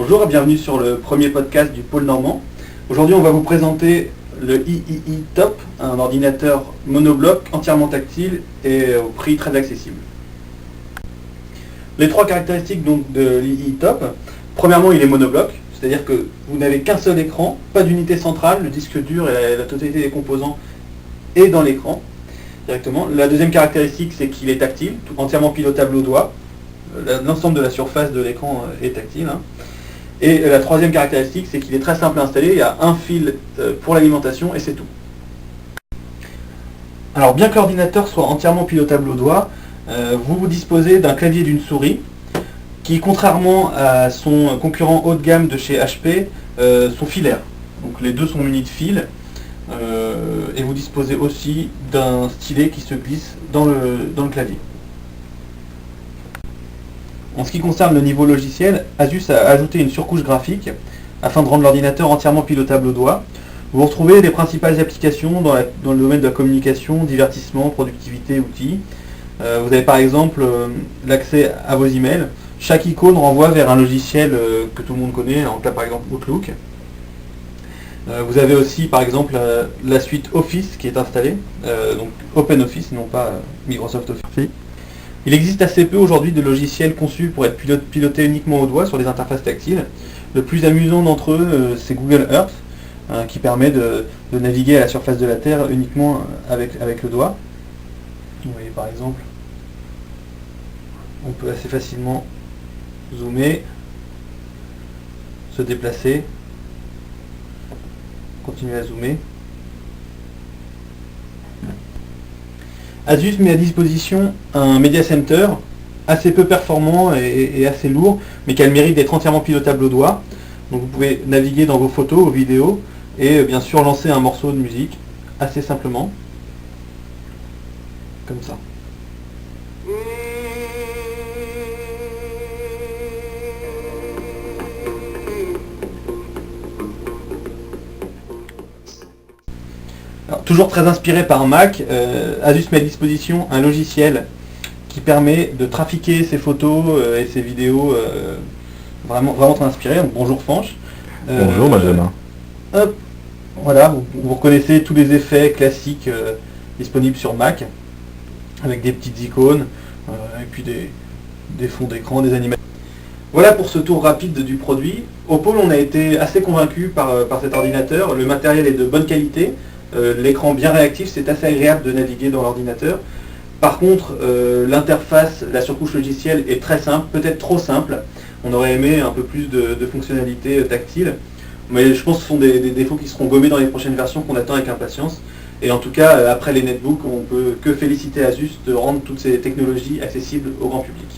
Bonjour et bienvenue sur le premier podcast du Pôle Normand. Aujourd'hui on va vous présenter le III Top, un ordinateur monobloc entièrement tactile et au prix très accessible. Les trois caractéristiques donc de l'II Top: premièrement, il est monobloc, c'est-à-dire que vous n'avez qu'un seul écran, pas d'unité centrale, le disque dur et la totalité des composants est dans l'écran directement. La deuxième caractéristique, c'est qu'il est tactile, entièrement pilotable au doigt. L'ensemble de la surface de l'écran est tactile. Et la troisième caractéristique, c'est qu'il est très simple à installer. Il y a un fil pour l'alimentation et c'est tout. Alors, bien que l'ordinateur soit entièrement pilotable au doigt, vous disposez d'un clavier et d'une souris qui, contrairement à son concurrent haut de gamme de chez HP, sont filaires. Donc les deux sont munis de fils. Et vous disposez aussi d'un stylet qui se glisse dans le clavier. En ce qui concerne le niveau logiciel, Asus a ajouté une surcouche graphique afin de rendre l'ordinateur entièrement pilotable au doigt. Vous retrouvez les principales applications dans le domaine de la communication, divertissement, productivité, outils. Vous avez par exemple l'accès à vos emails. Chaque icône renvoie vers un logiciel que tout le monde connaît, en cas par exemple Outlook. Vous avez aussi par exemple la suite Office qui est installée, donc OpenOffice, non pas Microsoft Office. Il existe assez peu aujourd'hui de logiciels conçus pour être pilotés uniquement au doigt sur des interfaces tactiles. Le plus amusant d'entre eux, c'est Google Earth, qui permet de naviguer à la surface de la Terre uniquement avec le doigt. Vous voyez par exemple, on peut assez facilement zoomer, se déplacer, continuer à zoomer. Asus met à disposition un Media Center assez peu performant et assez lourd, mais qui a le mérite d'être entièrement pilotable au doigt. Donc vous pouvez naviguer dans vos photos, vos vidéos, et bien sûr lancer un morceau de musique assez simplement, comme ça. Alors, toujours très inspiré par Mac, Asus met à disposition un logiciel qui permet de trafiquer ses photos et ses vidéos vraiment très inspiré. Donc, bonjour Fanche. Bonjour Benjamin. Hop, voilà, vous reconnaissez tous les effets classiques disponibles sur Mac, avec des petites icônes, et puis des fonds d'écran, des animations. Voilà pour ce tour rapide du produit. Au Pôle, on a été assez convaincu par cet ordinateur. Le matériel est de bonne qualité. L'écran bien réactif, c'est assez agréable de naviguer dans l'ordinateur. Par contre, l'interface, la surcouche logicielle est très simple, peut-être trop simple. On aurait aimé un peu plus de fonctionnalités tactiles. Mais je pense que ce sont des défauts qui seront gommés dans les prochaines versions qu'on attend avec impatience. Et en tout cas, après les netbooks, on peut que féliciter Asus de rendre toutes ces technologies accessibles au grand public.